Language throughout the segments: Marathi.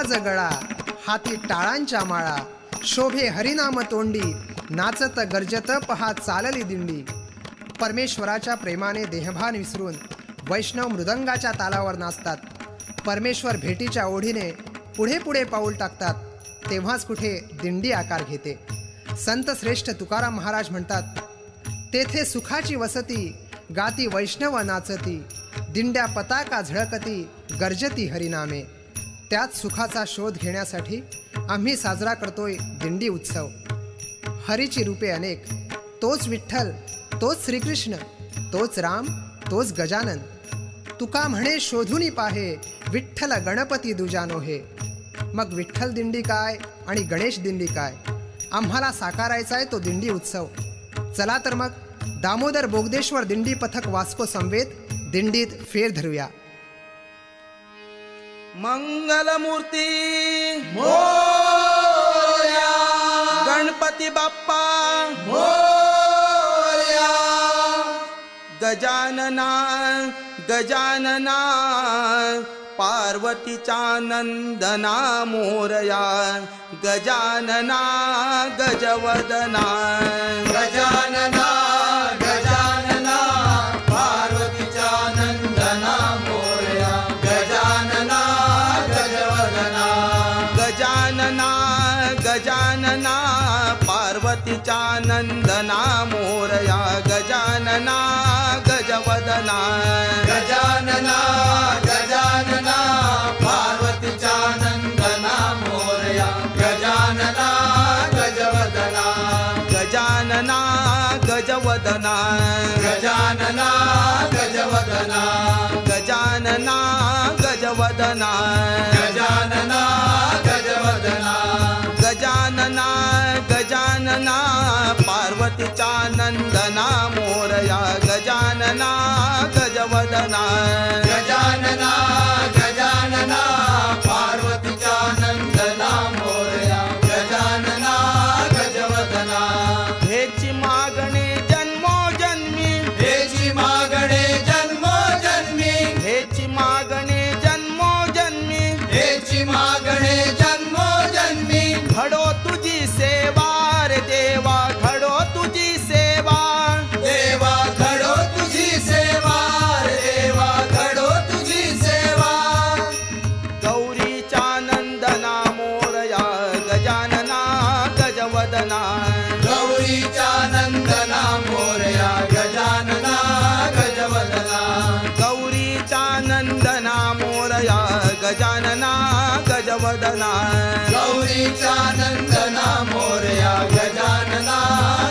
आवाज गळा, हाती टाळांच्या माळा, शोभे हरिनाम तोंडी, नाचत गर्जत पहा चालली दिंडी. परमेश्वराच्या प्रेमाने देहभान विसरून वैष्णव मृदंगाच्या तालावर नाचतात. परमेश्वर भेटीच्या ओढीने पुढे पुढे पाऊल टाकतात. तेव्हाच कुठे दिंडी आकार घेते. संत श्रेष्ठ तुकाराम महाराज म्हणतात, तेथे सुखाची वसती, गाती वैष्णव नाचती, दिंड्या पताका झळकती, गर्जती हरिनामे. त्याच सुखाचा शोध घेण्यासाठी आम्ही साजरा करतोय दिंडी उत्सव. हरीची रूपे अनेक, तोच विठ्ठल, तोच श्रीकृष्ण, तोच राम, तोच गजानन. तुका म्हणे शोधूनी पाहे, विठ्ठल गणपती दुजानो हे. मग विठ्ठल दिंडी काय आणि गणेश दिंडी काय? आम्हाला साकारायचा आहे तो दिंडी उत्सव. चला तर मग दामोदर बोगदेश्वर दिंडी पथक वास्को समवेत दिंडीत फेर धरूया. मंगलमूर्ती मोरया, गणपती बाप्पा मोरया, गजानना गजानना, पार्वतीचा नंदना मोरया. गजानना गजवदना, गजानना गजानना, पार्वतीचा नंदना मोरया. गजानना गजवदना, गजानना गजानना, पार्वतीचा नंदना मोरया. गजानना गजवदना, गजानना गजानना, पार्वतीचा नंदना मोरया. गजानना गजवदना, गजानना गजवदना, गजानना गजवदना, गजानना गजवदना, गजानना गजवदना, गजानना गजानना, पार्वतीचा नंदना मोरया. गजानना गजवदना, गजानना गजानना, पार्वतीचा नंदना मोरया. गजानना गजवदना, हेची मागणी जन्मोजन्मी, हेची मागणे जन्मोजन्मी, हेची मागणी जन्मोजन्मी, हेची मागणे जन्मोजन्मी. घडो तुझी सेवा रे देवा, घडो तुझी सेवा. देवा घडो तुझी सेवा, देवा घडो तुझी सेवा. गौरीचा नंदना मोरया. गजानना गजवदना, गौरीचा नंदना मोरया. गजानना गजवदना, गौरीचा नंदना मोरया. गजानना गजवदना, गौरीचा नंदना मोरया. गजानना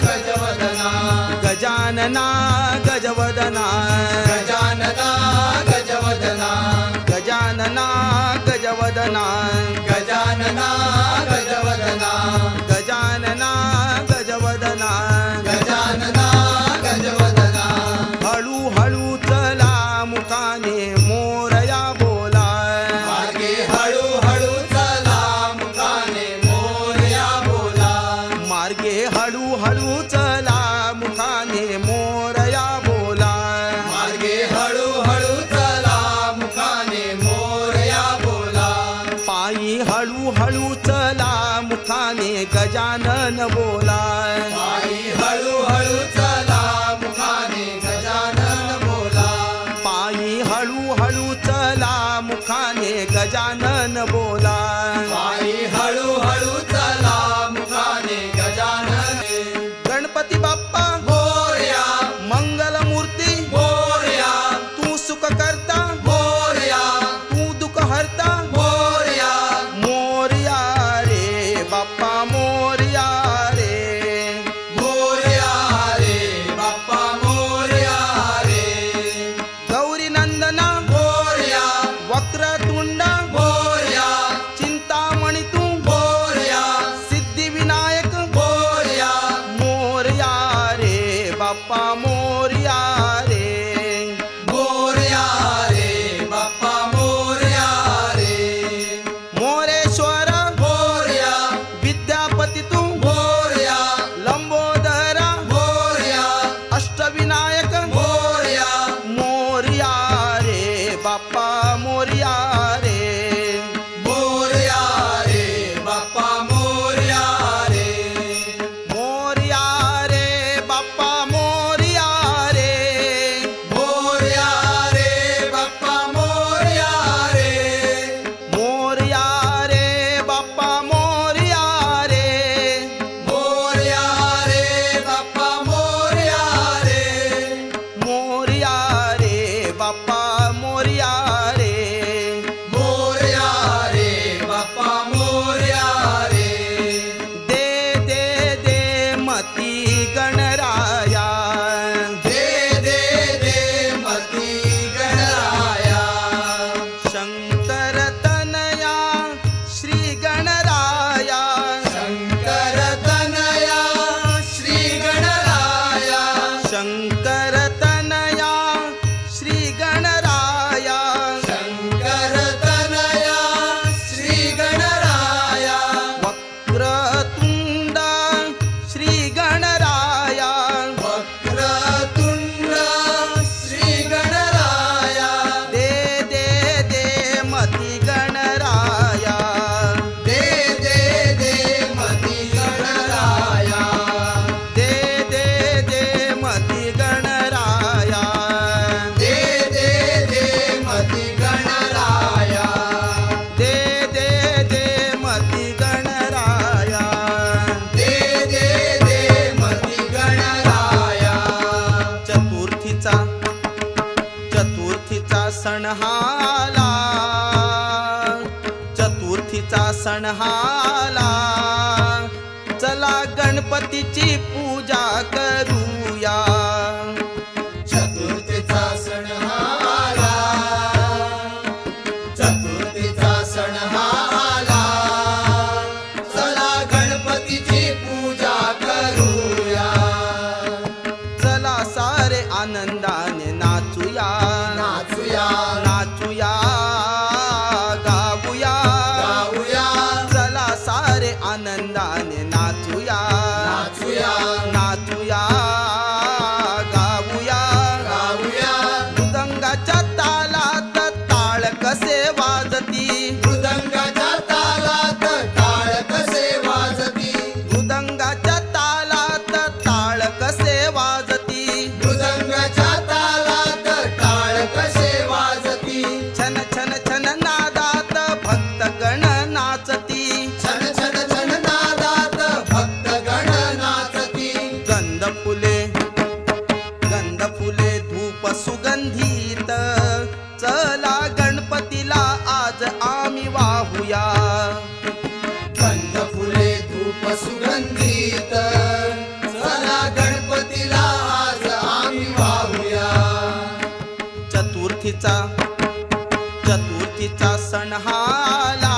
गजवदना, गजानना गजवदना, गजानना गजवदना, गजानना गजवदना, गजानना गजवदना, गजानना गजवदना. गजानना गजवदना. हळू हळू चला मुखाने मोरया बोला. मार्गे हळू हळू चला, मुखाने मोरया बोला. मार्गे हळू हळू चला मुखाने मोरया बोला. मार्गे हळू हळू चला, मुखाने मोरया बोला. पायी हळू हळू चला मुखाने गजानन बोला. पायी हळू हळू चला, मुखाने गजानन बोला. पायी हळू हळू चला मुखाने गजानन बोला. पायी हळू हळू चला, मुखाने गजानन. गणपती बाप्पा मोरया मंगलमूर्ती, मोरया, तू सुख करता, मोरया तू दुःख हरता. मोरया. मोरया रे बाप्पा मोरया रे. मोरया रे बाप्पा मोरया रे. गौरी नंदना मोरया वक्रतुंड, मोरया चिंतामणी तू मोरया. सिद्धिविनायक. मोरया मोरया रे बाप्पा मोरया रे. मोरया रे बाप्पा मोरया रे. मोरेश्वर मोरया विद्यापती तू मोरया. लंबोदरा मोरया अष्टविनायक. मोरया. मोरया रे बाप्पा मोरया रे. मोरया सण आला, चतुर्थीचा सण आला, चला गणपतीची पूजा करूया. चतुर्थीचा सण आला, चतुर्थीचा सण आला, चला गणपतीची पूजा करूया. चला सारे आनंदाने नाचूया, नाचूया, नाचूया, गाऊया, गाऊया, चला सारे आनंदाने नाचूया, नाचूया, नाचूया, गाऊया, गाऊया. मृदंगाच्या तालात टाळ कसे वाजती, मृदंगाच्या तालात टाळ कसे वाजती, मृदंगाच्या तालात टाळ कसे वाजती, मृदंगाच्या तालात टाळ कसे वाजती. छन छन छन नादात भक्तगण नाचती, छन छन छन नादात भक्तगण नाचती. गंध फुले, गंध फुले धूप सुगंधित, चला गणपतीला आज आम्ही वाहूया. गंध फुले धूप सुगंधित, चला गणपतीला आज आम्ही वाहूया. चतुर्थीचा, चतुर्थीचा सण आला,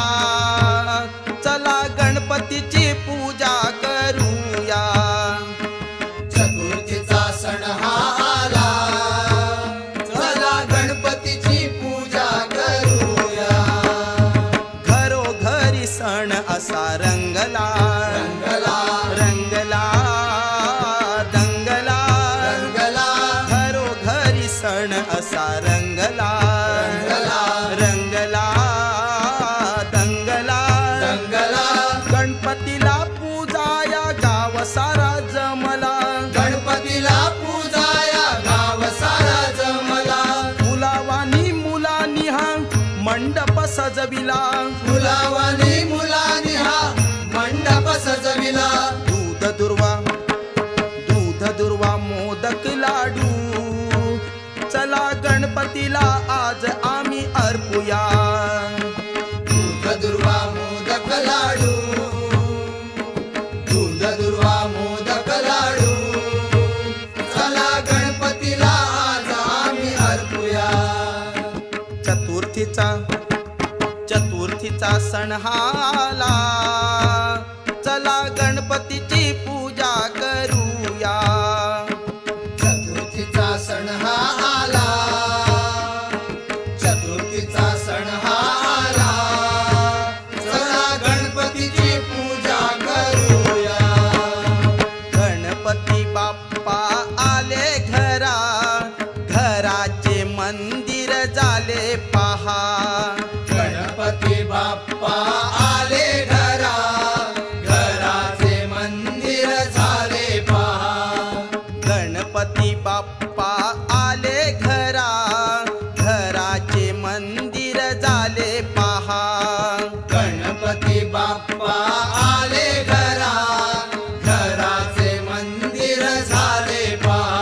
चला गणपतीची पूजा करूया. चतुर्थीचा सण आला, चला गणपतीची पूजा करूया. घरोघरी सण असा रंगला, रंगला, रंगला, दंगला, रंगला, घरोघरी सण असा रंगला, रंगला, रंगला, दंगला, रंगला. गणपतीला पूजाया गाव सारा जमला, गणपतीला पूजाया गाव सारा जमला. मुलावानी मुलांनी हा मंडप सजविला, फुलावानी मुलांनी हा मंडप सजविला. दूध दुर्वा, दूध दुर्वा मोदक लाडू, चला गणपतीला आज आम्ही अर्पूया. दूध दुर्वा मोदक लाडू, दूध दुर्वा मोदक लाडू, चला गणपतीला आज आम्ही अर्पूया. चतुर्थीचा, चतुर्थीचा सण आला, चला गणपतीची पूजा करूया. चतुर्थीचा सण आला, चतुर्थीचा सण आला, चला गणपतीची पूजा करूया. गणपती बाप्पा आले घरा, घराचे मंदिर झाले पहा. गणपती बाप्पा आले घरा, घराचे मंदिर झाले पहा. गणपती बाप्पा आले घरा, घराचे मंदिर झाले पहा. गणपती बाप्पा आले घरा, घराचे मंदिर झाले पहा.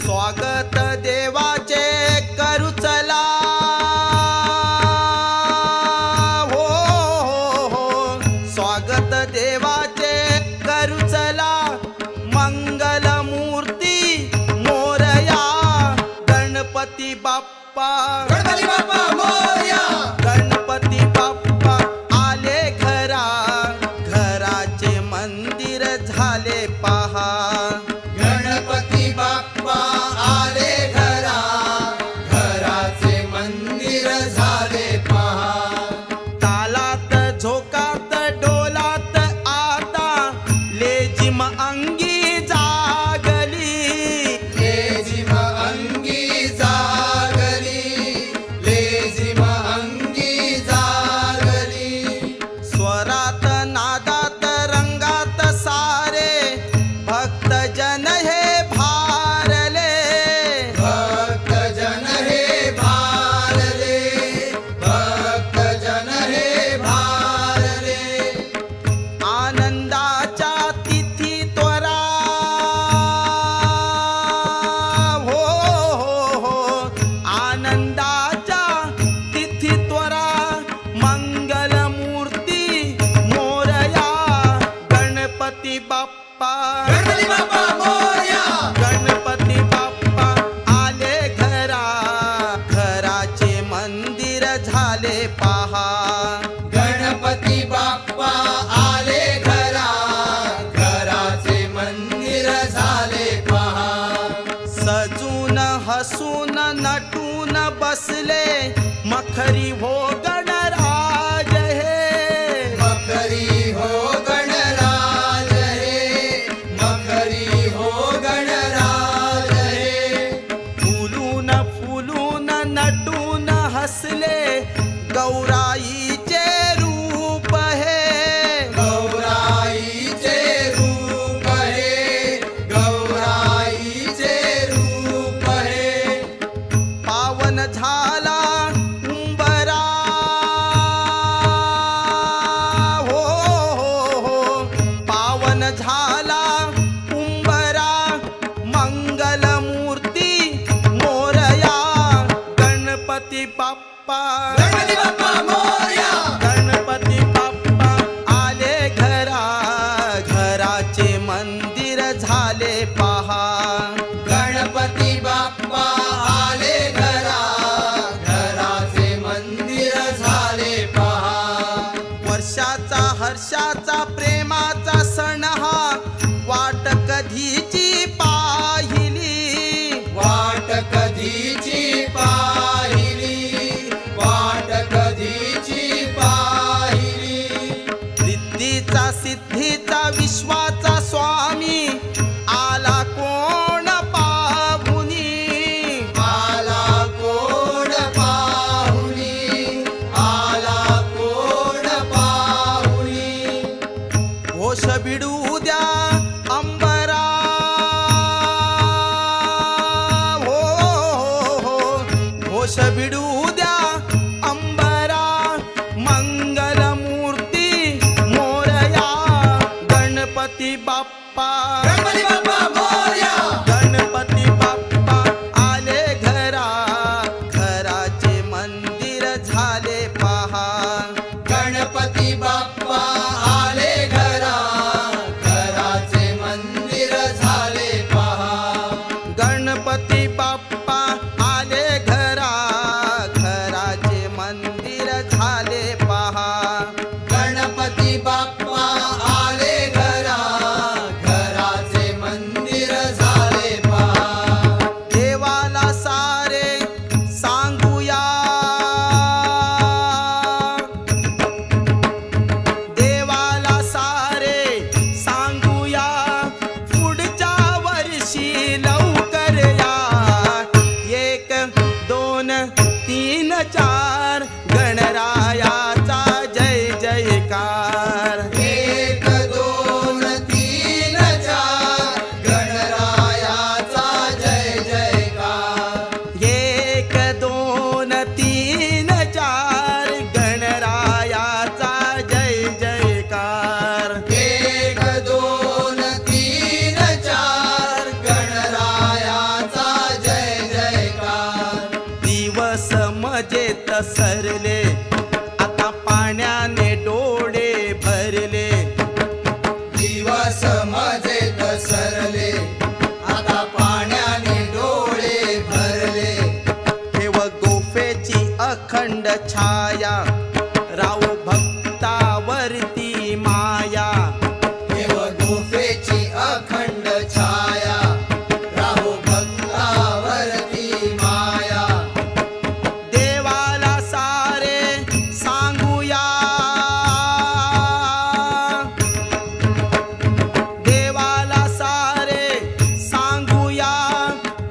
स्वागत देवाचे करू चला, हो हो हो, स्वागत देवाचे करू चला, मंगल मूर्ती मोरया. गणपती बाप्पा, गणपती बाप्पा मोरया. गणपती बाप्पा आले घरा, घराचे मंदिर झाले पहा. गणपती बाप्पा आले घरा, घराचे मंदिर झाले पहा. तालात झोकात डोलात आता लेझिम अंगी जागली, लेझिम अंगी जागली, लेझिम हसून नटून बसले मखरी हो गणराज हे मखरी हो गणराज हे मखरी हो गणराज हे फुलून फुलून नटून हसले गौराईचे रूप हे गौराईचे रूप हे गौराईचे रूप हे पावन झाला उंबरा हो हो हो पावन झाला उंबरा मंगलमूर्ती मोरया गणपती बाप्पा गणपती बाप्पा मोरया गणपती बाप्पा आले घरा घराचे मंदिर झाले पहा गणपती बाप्पा आले घरा घराचे मंदिर झाले पहा वर्षाचा हर्षाचा प्रेमाचा सण हा वाट कधीची पाहिली वाट कधीची पाहिली वाट कधीची पाहिली रिद्धीचा सिद्धीचा विश्वाचा स्वामी आला कोण पाहुनी आला कोण पाहुनी आला कोण पाहुनी घोष बिडू द्या अंबरा हो हो हो घोष बिडू द्या अंबरा मंगलमूर्ती मोरया गणपती बाप्पा गणपती बाप्पा मोरया गणपती बाप्पा आले घरा घराचे मंदिर झाले पहा गणपती बाप्पा आले घरा घराचे मंदिर झाले पहा गणपती बाप्पा आले घरा घराचे मंदिर झाले पहा गणपती बाप्पा आले घरा घराचे मंदिर झाले पहा देवाला सारे सांगूया देवाला सारे सांगूया पुढच्या वर्षी लवकर या 1 2 3 4 गणरायाचा जय जयकार 1 2 3 4 गणरायाचा जय जयकार 1 2 3 4 गणरायाचा जय जयकार 1 2 3 4 गणरायाचा जय जयकार दिवस मजेत सरले आता पाण्याने डोळे भरले दिवस मजेत सरले आता पाण्याने डोळे भरले ठेव गोफेची अखंड छाया राव भक्तावरती माया देव गुफेची अखंड छाया राहू भक्तावरती माया देवाला सारे सांगूया देवाला सारे सांगूया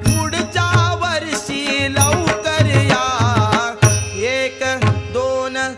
पुढच्या वर्षी लवकर या 1 2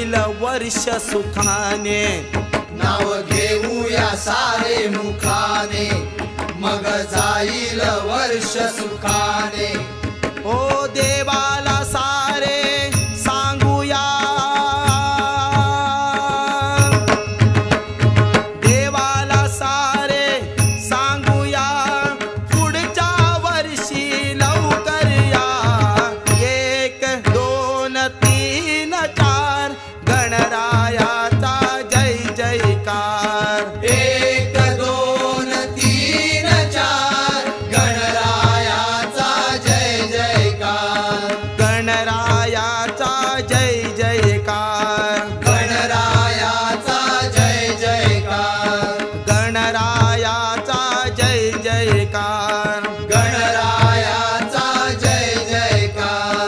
जाईल वर्ष सुखाने. नाव घेऊया सारे मुखाने मग जाईल वर्ष सुखाने. ओ देवाला सारे सांगूया, देवाला सारे सांगूया, पुढच्या वर्षी लवकर या. 1 2 3 4 गणरायाचा जय जयकार. 1 2 3 4 गणरायाचा जय जयकार. गणरायाचा जय जयकार. गणरायाचा जय जयकार. गणरायाचा जय जयकार. गणरायाचा जय जयकार.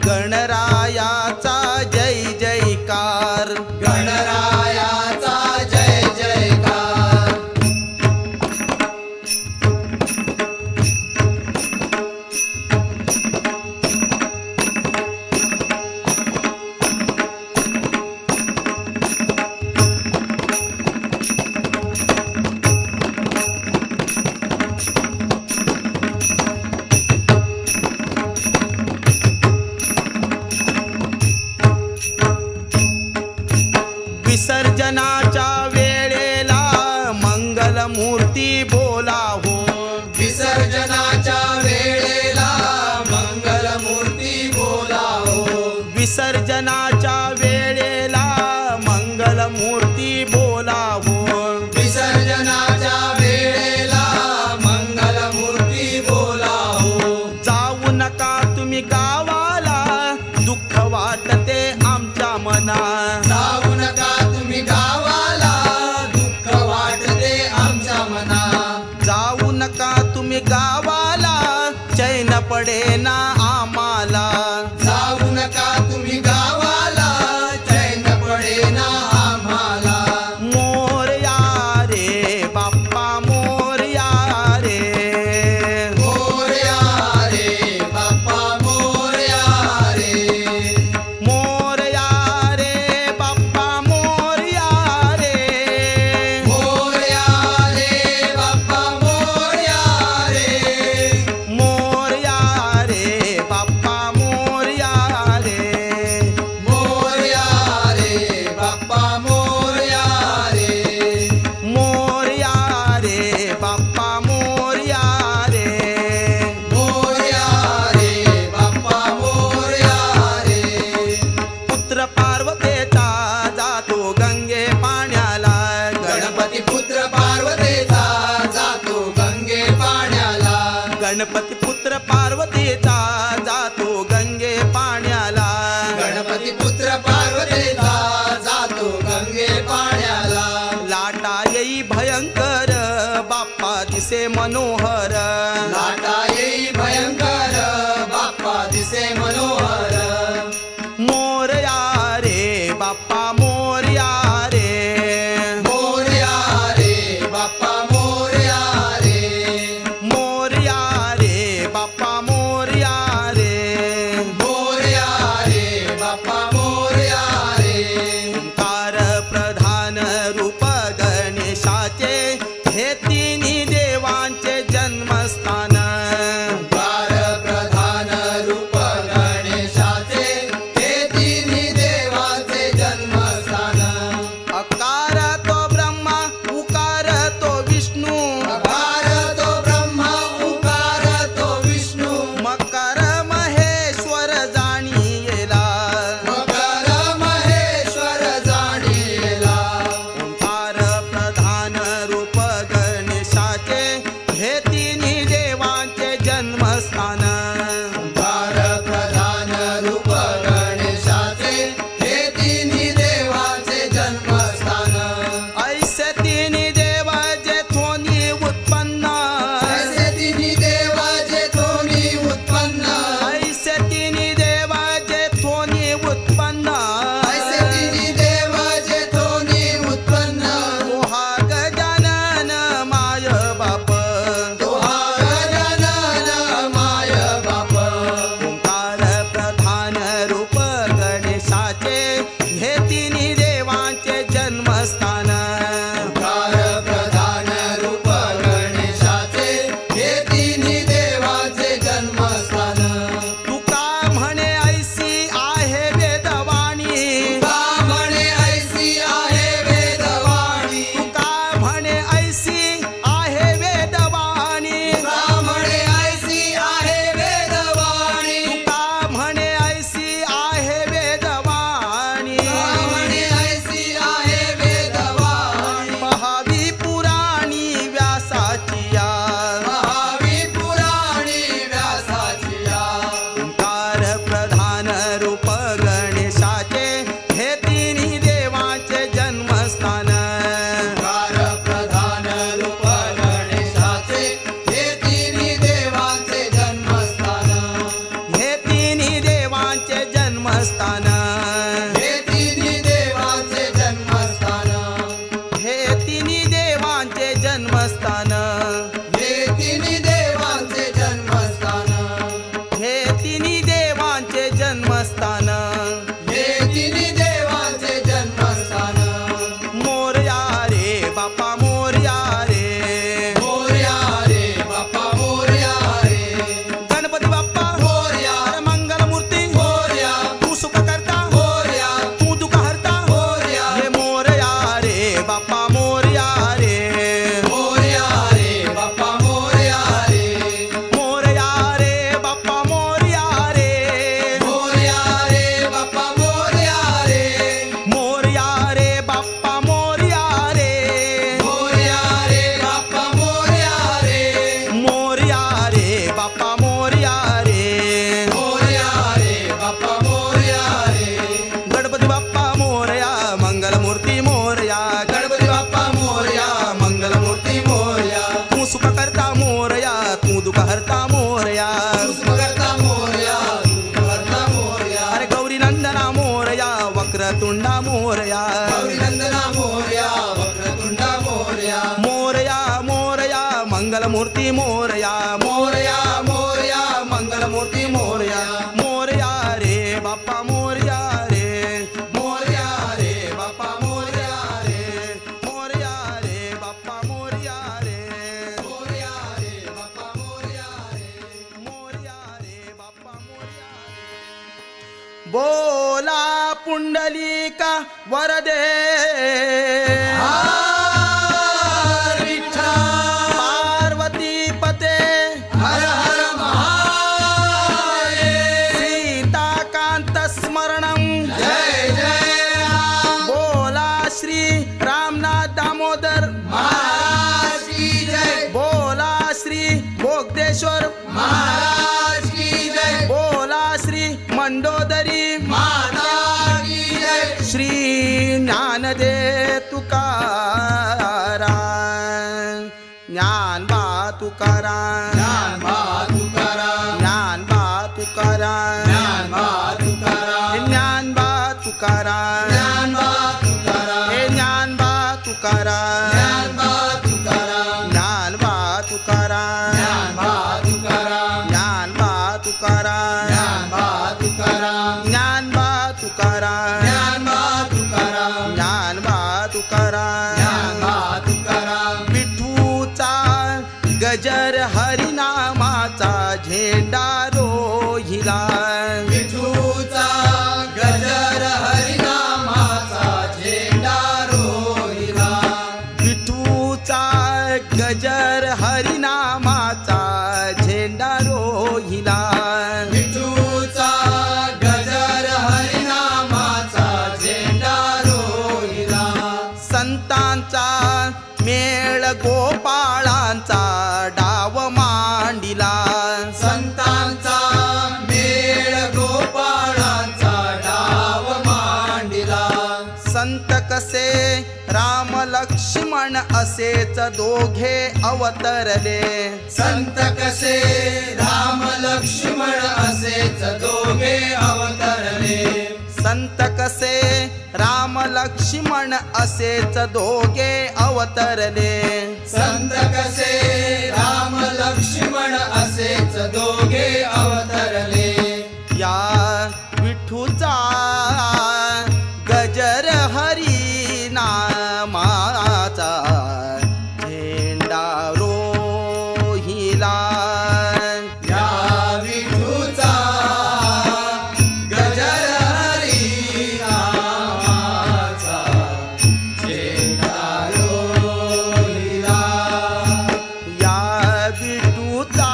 गणरायाचा जय जयकार. गणरायाचा जय जयकार. विसर्जनाच्या वेळेला मंगलमूर्ती बोला हो. विसर्जनाच्या वेळेला मंगलमूर्ती बोला हो. विसर्जनाच्या वेळेला मंगलमूर्ती बोला हो. विसर्जनाच्या वेळेला मंगलमूर्ती बोला हो. जाऊ नका तुम्ही गावाला, दुःख वाटते आमच्या मनात. जाऊ नका तुम्ही गावाला, दुःख वाटते आमच्या मनात. जाऊ नका तुम्ही गावाला, चैन पडेना आम्हाला. जाऊ नका तुम्ही गावाला, चैन पडेना आम्हाला. मोरया रे बाप्पा मोरया रे. मोरया रे बाप्पा मोरया रे. मोरया रे बाप्पा मोरया रे. मोरया रे बाप्पा मोरया रे. मोरया रे बाप्पा मोरया रे. मोरया रे बाप्पा मोरया रे. मोरया रे बाप्पा मोरया रे. मोरया रे बाप्पा मोरया रे. पुत्र पार्वतीचा जातो गंगे पाण्याला. गणपती पुत्र पार्वतीचा जातो गंगे पाण्याला. गणपती पुत्र पार्वतीचा जातो गंगे पाण्याला. गणपती पुत्र पार्वतीचा जातो गंगे पाण्याला. लाटा येई भयंकर बाप्पा दिसे मनोहर. लाटा येई भयंकर बाप्पा दिसे मनोहर. मोरया रे बाप्पा मोरया रे. मोरया रे बाप्पा मोरया रे. मोरया रे बाप्पा मोरया रे. मोरया रे बाप्पा मोरया रे. ओंकार प्रधान रूप गणेशाचे, हे तिन्ही देवांचे जन्मस्थान. जन्मस्थान हे तिन्ही देवांचे जन्मस्थान हे तिन्ही देवांचे जन्मस्थान हे तिन्ही देवांचे जन्मस्थान मोरया रे बाप्पा मोरया रे मोरया रे बाप्पा मोरया रे गणपती बाप्पा मोरया अरे मंगलमूर्ती मोरया तू सुख करता मोरया तू दुःख हरता मोरया हे मोरया रे बाप्पा मोरया रे मोरया रे बाप्पा मोरया रे मोरया रे बाप्पा मोरया रे मोरया रे बाप्पा मोरया रे मोरया रे बाप्पा मोरया रे मोरया रे बाप्पा मोरया रे मोरया रे बाप्पा मोरया रे मोरया रे बाप्पा मोरया रे गणपती बाप्पा मोरया मंगलमूर्ती मोरया गणपती बाप्पा मोरया मंगलमूर्ती मोरया तू सुख करता मोरया तू दुःख हरता मोरया करता मोरया करता मोरया अरे गौरी नंदना मोरया वक्रतुंडा मोरया गौरी नंदना मोरया वक्रतुंडा मोरया मोरया मोरया मंगलमूर्ती मोरया मोरया मोरया मंगलमूर्ती मोरया मोरया रे बाप्पा मोरया रे मोरया रे बाप्पा मोरया रे मोरया रे बाप्पा मोरया रे मोरया रे बाप्पा मोरया रे मोरया रे बाप्पा मोरया रे बोला पुंडलिका वरदे हर विठ्ठल पार्वती पते हर हर महादेव सीताकांत स्मरणं जय जय राम बोला श्री रामनाथ दामोदर महाराज की जय बोला श्री बोगदेश्वर महाराज की जय बोला श्री मंडोदरी माता की जय श्री ज्ञानदेव तुकाराम ज्ञानबा तुकाराम ज्ञान बा तुकाराम ज्ञानबा तुकाराम ज्ञान बा तुकाराम ज्ञानबा तुकाराम ज्ञान बा तुकाराम हे ज्ञानबा तुकाराम ज्ञान बा तुकाराम ज्ञानबा तुकाराम ज्ञान बा तुकाराम ज्ञानबा तुकाराम ज्ञान बा तुकाराम ज्ञानबा तुकाराम ज्ञान बा तुकाराम ज्ञानबा तुकाराम ज्ञान बा तुकाराम विठूचा गजर हरिनामाचा झेंडा रोहिला विठूचा गजर हरिनामाचा झेंडा रोहिला विठूचा गजर हरिनामाचा झेंडा रोहिला विठूचा गजर हरिनामाचा झेंडा रोहिला संतांचा मेळ गोपाळांचा डाव मांडिला संतांचा मेळ गोपाळांचा डाव मांडिला संत कसे राम लक्ष्मण असेच दोघे अवतरले संत कसे राम लक्ष्मण असेच दोघे अवतरले संत कसे राम लक्ष्मण असेच दोघे अवतरले संत कसे राम लक्ष्मण असेच दोघे अवतरले या विठूचा गजर हरी नामाचा झेंडा रोहिला या विठूचा गजर हरी नामाचा झेंडा रोहिला या विठूचा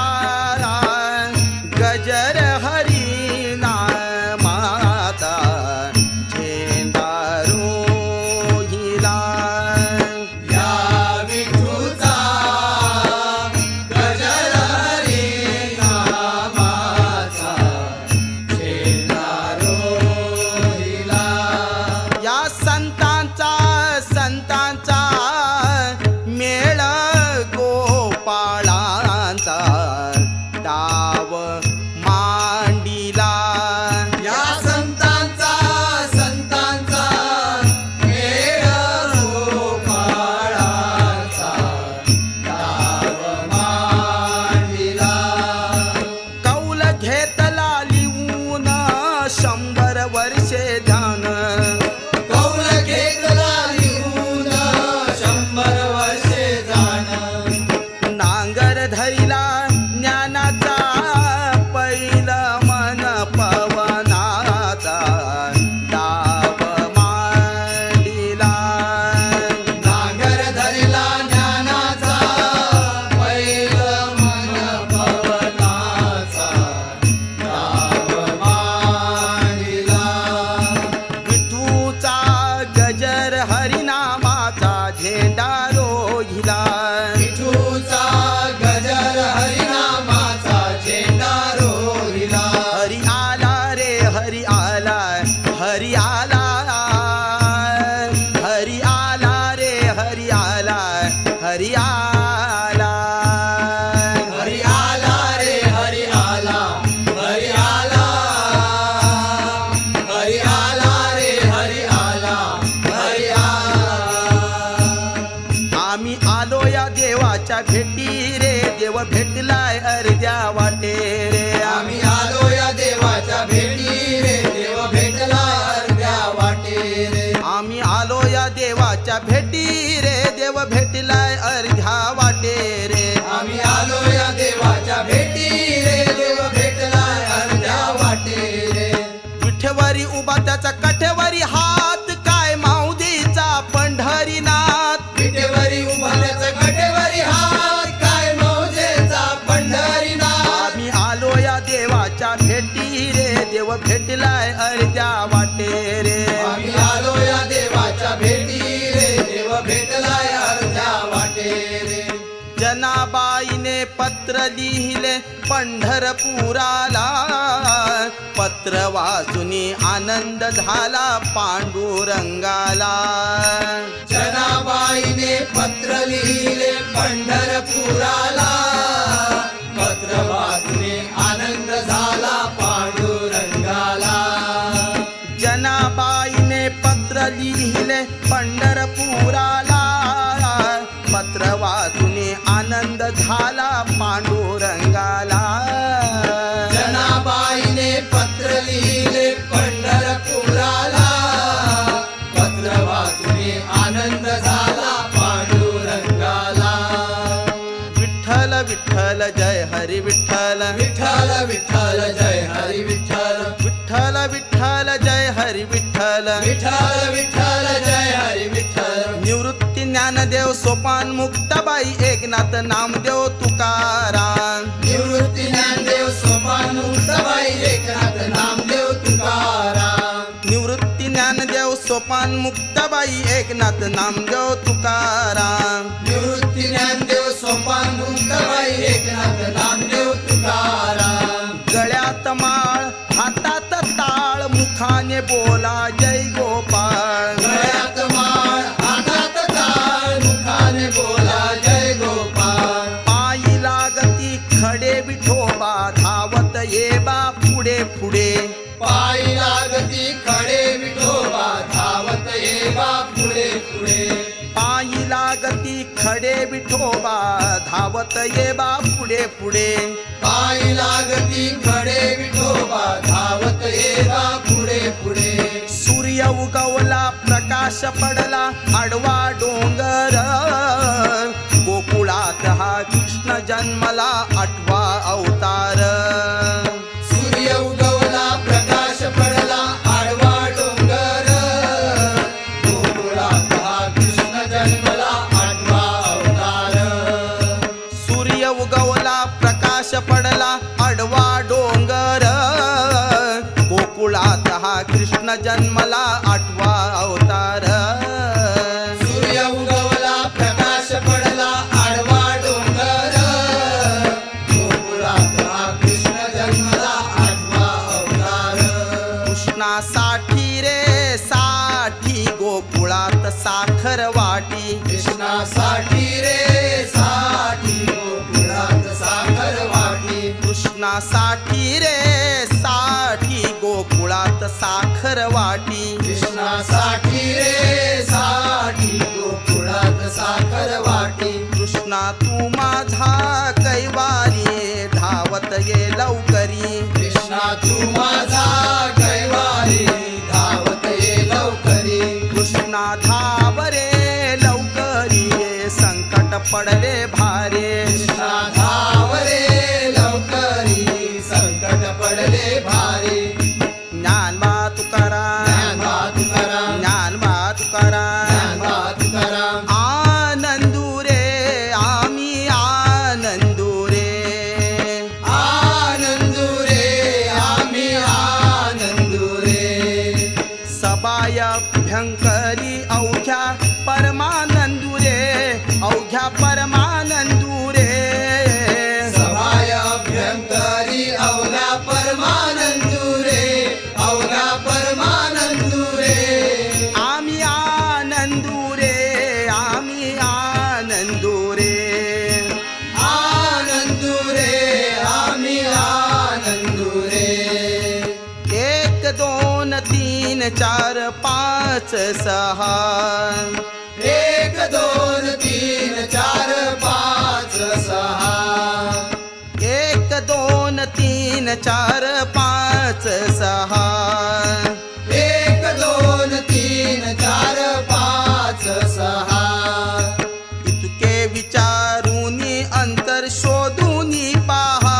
रोधिला विठूचा गजर हरिनामाचा झेंडा रोहिला हरी आला रे हरी आला हरी आला हरी आला रे हरी आला हरी आला हरि आला रे हरि आला हरि आला हरि आला रे हरि आला हरि आला आम्ही आलो या देवाच्या भेटी रे देव भेटलाय अर्ध्या वाटे रे आम्ही आलो या देवाच्या भेटी रे देव भेटला अर्ध्या वाटे रे आम्ही आलो या देवाच्या भेटी रे देव भेटलाय अर्ध्या वाटे रे आम्ही आलो या देवाच्या भेटी रे देव भेटला अर्ध्या वाटे रे विठेवरी उभा त्याचा काठेवरी हात काय माऊलीचा पंढरीनाथ विटेवरी उभारण्याचा कटेवरी हात काय मौजेचा पंढरीनाथ आम्ही आलो या देवाच्या भेटी रे देव भेटलाय अर्ध्या वाटे रे आम्ही आलो या देवाच्या भेटी रे देव भेटलाय अर्ध्या वाटे रे जनाबाईने पत्र लिहिले पंढरपुराला पत्र वाचुनी आनंद झाला पांडुरंगाला जनाबाईने पत्र लिहिले पंढरपुराला पत्र वाचणे आनंद झाला पांडुरंगाला जनाबाईने पत्र लिहिले पंढरपुराला पत्र वाचुनी आनंद झाला पांडुरंगाला जनाबाईने पत्र लिहिले पंढरपुराला पत्र वाचणे आनंद झाला पांडुरंगाला विठ्ठल विठ्ठल जय हरी विठ्ठल विठ्ठल विठ्ठल जय हरी विठ्ठल विठ्ठल विठ्ठल जय हरी विठ्ठल विठ्ठल विठ्ठल जय हरी विठ्ठल निवृत्ती ज्ञानदेव सोपान मुक्ताबाई एकनाथ नामदेव तुकाराम निवृत्ती ज्ञानदेव सोपान मुक्ताबाई एकनाथ नामदेव तुकाराम निवृत्ती ज्ञानदेव सोपान मुक्ताबाई एकनाथ नामदेव तुकाराम निवृत्ती ज्ञानदेव सोपान मुक्ताबाई एकनाथ नामदेव तुकाराम गळ्यात माळ हातात ताळ मुखाने बोला जय गोपाळ गळ्यात माळ हातात टाळ मुखाने बोला जय गोपाळ पायी लागती खडे विठोबा धावत ये बा पुढे पुढे पायी लागती खडे विठोबा धावत ये बा पुढे पुढे पायी लागती खडे विठोबा धावत ये बा पुढे पुढे पायी लागती खडे विठोबा धावत ये बा पुढे पुढे सूर्य उगवला प्रकाश पडला आडवा डोंगर गोकुळात हा कृष्ण जन्मला 8वा अवतार सूर्य उगवला प्रकाश पडला आडवा डोंगर गोकुळात हा कृष्ण जन्मला 8वा अवतार सूर्य उगवला प्रकाश पडला आडवा डोंगर गोकुळात हा कृष्ण जन्मला 8वा अवतार सूर्य उगवला प्रकाश पडला आडवा डोंगर गोकुळात हा कृष्ण जन्मला 8वा अवतार कृष्णासाठी रे साठी गोकुळात साखर वाटी कृष्णासाठी रे साठी गोकुळात साखर वाटी कृष्णासाठी रे साठी गोकुळात साखर वाटी कृष्णासाठी रे साठी गोकुळात साखर वाटी कृष्णा तू माझा कैवारी धावत ये लवकरी कृष्णा तू माझा कैवारी धावत ये लवकरी कृष्णा धाव रे लवकरी संकट पडले भारे कृष्णा धाव रे लवकरी संकट पडले भारी ज्ञानबा तुकाराम ज्ञानबा तुकाराम ज्ञानबा तुकाराम ज्ञानबा तुकाराम आनंदू रे आम्ही आनंदू रे आनंदू रे आम्ही आनंदू रे सबाय भयंकरी अवघ्या परमानंदू रे अवघ्या परमानंदू रे सभाय अभ्यंतरी अवघा परमानंदू रे अवघा परमानंदू रे आम्ही आनंदू रे आम्ही आनंदू रे आनंदू रे आम्ही आनंदू रे 1 2 3 4 5 6 1 2 3 4 5 6 1 2 3 4 5 6 1 2 3 4 5 6 इतके विचारूनी अंतर शोधूनी पहा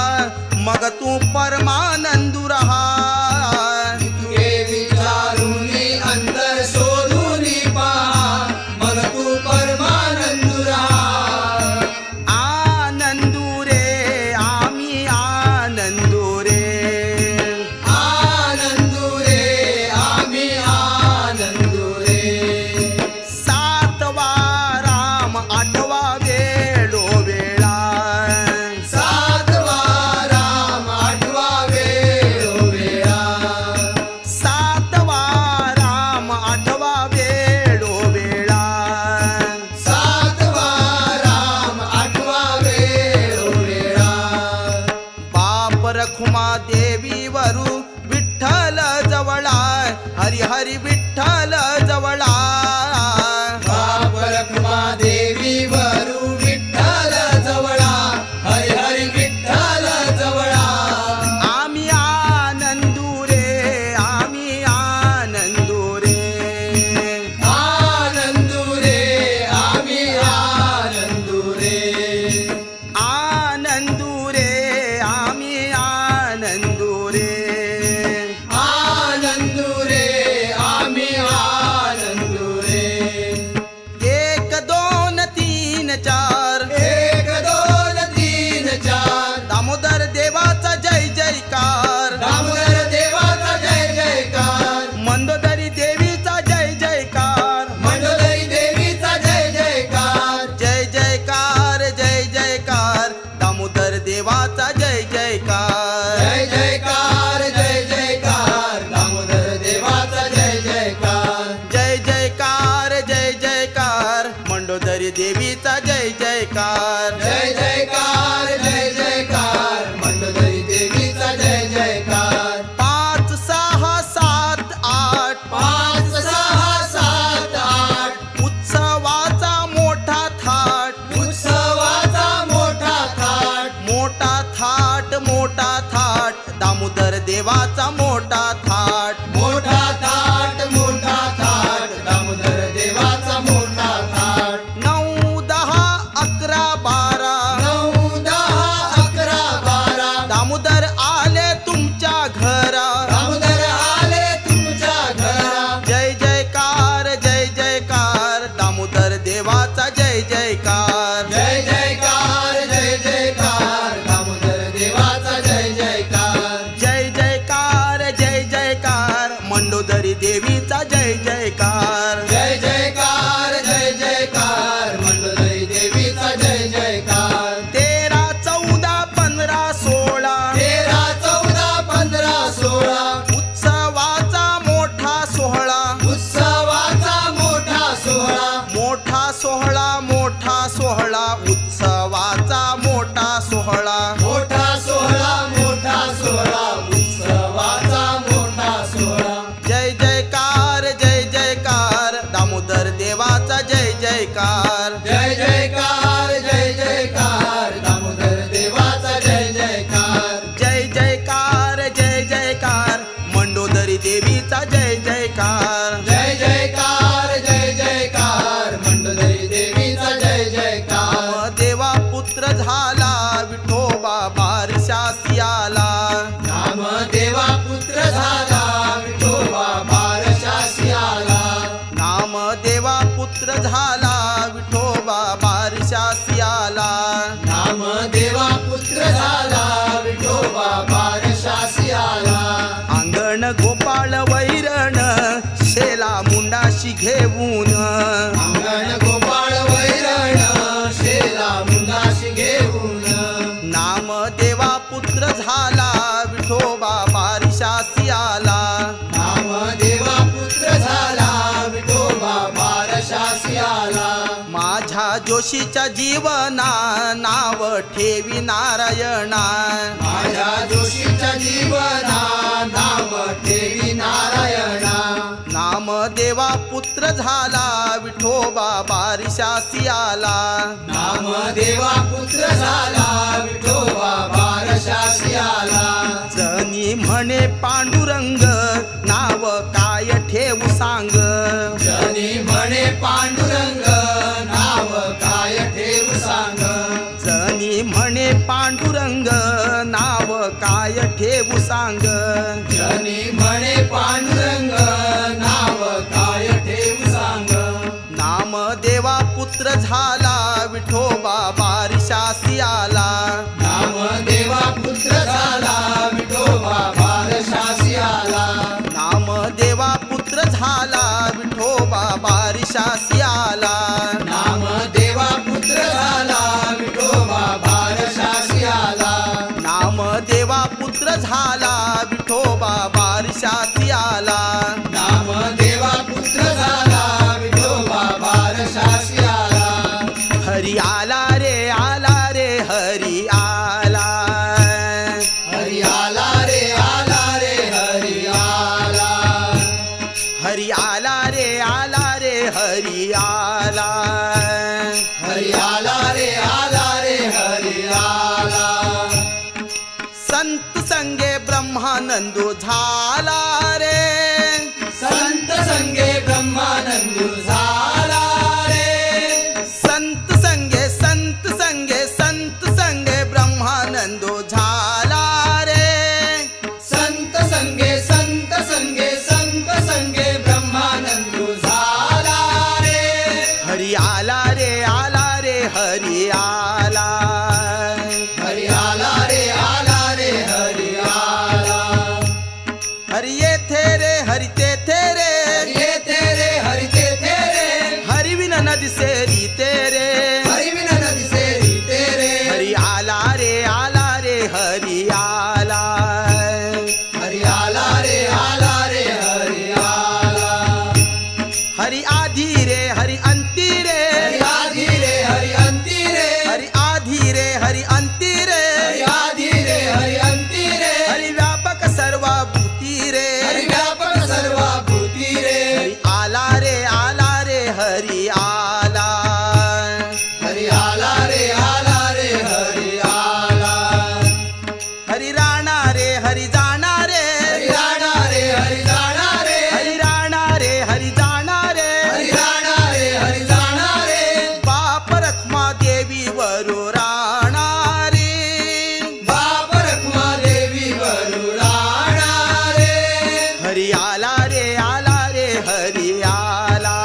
मग तू परमानंदू रहा तुके विचारूनी अंतर शोधूनी पहा मग तू परमानंदू राहा आनंदू रे आम्ही आनंदू रे आनंदू रे आम्ही आनंदू रे 7वा राम 8वा वेळो वेळा 7वा राम 8वा वेळो वेळा 7वा राम 8वा वेळो वेळा 7वा राम 8वा वेळो वेळा बाप रखुमा देवी वरू विठ्ठल जवळा हरी हरी विठ्ठल जवळा बाप रखुमा देवी वरू विठ्ठल जवळा हरी हरी विठ्ठल जवळा आम्ही आनंदू रे आम्ही आनंदू रे आनंदू रे आम्ही आनंदू रे आनंदू रे आम्ही आनंदू रे आनंदू रे आम्ही आनंदू रे 1 2 3 4 1 2 3 4 दामोदर देवाचा जय जयकार दामोदर देवाचा जय जयकार मंदोदरी देवीचा जय जयकार मंडोदरी देवीचा जय जयकार जय जयकार जय जयकार दामोदर देवाचा जय जयकार जय जयकार जय जयकार दामोदर देवाचा जय जयकार जय जयकार जय जयकार मंडोदरी देवीचा जय जयकार जय जयकार जय जयकार मंडोदरी देवीचा जय जयकार 5 6 7 8 5 6 7 8 उत्सवाचा मोठा थाट उत्सवाचा मोठा थाट मोठा थाट मोठा थाट दामोदर देवाचा मोठा थाट मोठा थाट मोठा थाट दामोदर देवाचा मोठा थाट 9 10 11 12 9 10 11 12 दामोदर आले तुमच्या घरा दामोदर आले तुमच्या घरा जय जयकार दामोदर देवाचा जय जयकार जय जयकार जय जयकार दामोदर देवाचा जय जयकार जय जयकार मंडोदरी देवीचा जय जयकार जय जयकार जय जयकार मंडोदरी देवीचा जय जयकार 13 14 15 16 13 14 15 16 उत्सवाचा मोठा सोहळा उत्सवाचा मोठा सोहळा मोठा सोहळा मोठा सोहळा उत्सवाचा मोठा सोहळा मोठा सोहळा मोठा सोहळा उत्सवाचा मोठा सोहळा जय जयकार दामोदर देवाचा जय जयकार जय जयकार जय जयकार दामोदर देवाचा जय जयकार जय जयकार मंडोदरी देवीचा जय जयकार जय जयकार जय जयकार मंडोदरी देवीचा जय जयकार देवा पुत्र झाला विठोबा बारशासी आला नाम देवा पुत्र झाला विठोबा बारशासी आला नाम देवा पुत्र झाला विठोबा बारशासी आला नाम देवा पुत्र झाला विठोबा बारशासी आला अंगण गोपाळ वैरण शेला मुंडाशी घेऊन अंगण गोपाळ वैरण शेला जोशीच्या जीवना नाव ठेवी नारायणा माझ्या जोशीच्या जीवना नाव ठेवी नारायणा नामदेवा पुत्र झाला विठोबा बारिशासी आला नामदेवा पुत्र झाला विठोबा बारशासी आला जनी म्हणे पांडुरंग नाव काय ठेवू सांग जनी म्हणे पांडुरंग नाव काय ठेवू सांग जनी म्हणे पांडुरंग नाव काय ठेवू सांग जनी म्हणे पांडुरंग नाव काय ठेवू सांग नामदेवा पुत्र झाला विठोबा बारिशासी आला नामदेवा पुत्र झाला विठोबा बारशासी आला नामदेवा पुत्र झाला विठोबा बारिशासी आला नामदेवा पुत्र झाला विठोबा बारशासी आला नामदेवा पुत्र झाला विठोबा बारिशासी आला नामदेवा पुत्र झाला विठोबा बारशासी आला हरी आला रे हरी आला हरी आला रे हरी आला हरी आला रे हरी आला हरी आला रे हरी आला संत संगे ब्रह्मानंदो झाला रे संत संगे ब्रह्मानंदू झाला रे संत संगे ब्रह्मानंदो झाला रे संत संगे ब्रह्मानंदू झाला रे हरी आला रे हरी आला हरी आला रे हरी आला हरी येथे रे हरी तेथे रे हरी येथे रे हरी तेथे रे हरी विन नदी सेरी तेरे हरी विन नदी सेरी तेरे हरी आला रे हरी आला हरी आला रे हरी आला हरी आधी रे हरी अंती रे हरी आधी रे हरी अंती रे हरी आधी रे हरी अंती रे हरी आधी रे हरी अंती रे हरी व्यापक सर्वभूती रे हरी व्यापक सर्वभूती रे हरी आला रे हरी आला हरी आला रे हरी आला हरी राणा रे हरी जाना रे हरी राणा रे हरी जाणा रे हरी राणा रे हरी जाना रे हरी राणा रे हरी जाणा रे बाप रखमा देवी वरो राणा रे बाप रखमा देवी वरू राणा रे हरी आला रे हरी आला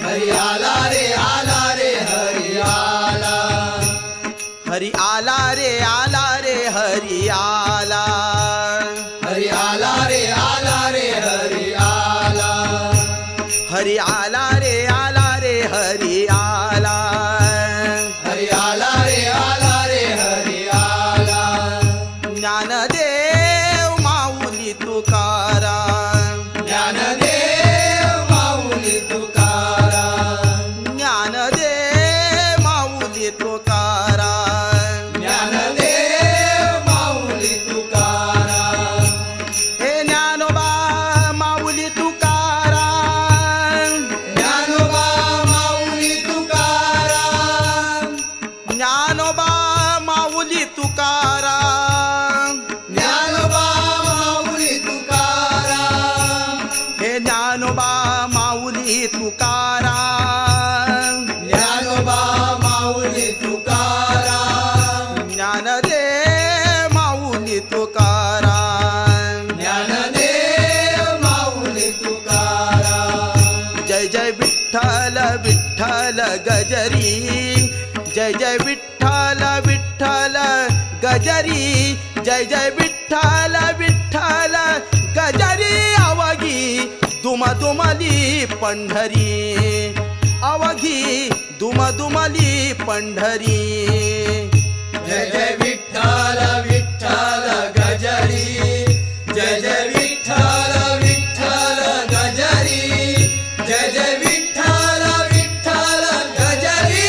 हरी आला रे हरी आला हरी आला रे हरी आला हरी आला रे हरी आला हरी आला रे हरी आला हरी आला रे हरी आला ज्ञानदेव माऊली तुकाराम ज्ञानदेव माऊली तुकाराम ज्ञानदेव माऊली तुकाराम ज्ञानदेव माऊली तुकाराम हे ज्ञानोबा माऊली तुकाराम ज्ञानोबा माऊली तुकाराम ज्ञानोबा माऊली तुकाराम ज्ञानोबा माऊली तुकाराम हे ज्ञानोबा माऊली तुकाराम ज्ञानोबा माऊली तुकाराम ज्ञानदेव माऊली तुकाराम ज्ञानदेव माऊली तुकाराम जय जय विठ्ठल विठ्ठल गजरी जय जय विठ्ठल विठ्ठल गजरी जय जय विठ्ठल विठ्ठल गजरी अवघी दुमदुमली पंढरी अवघी दुमदुमली पंढरी जय जय विठ्ठल विठ्ठल गजरी जय जय विठ्ठल विठ्ठल गजरी जय जय विठ्ठल विठ्ठल गजरी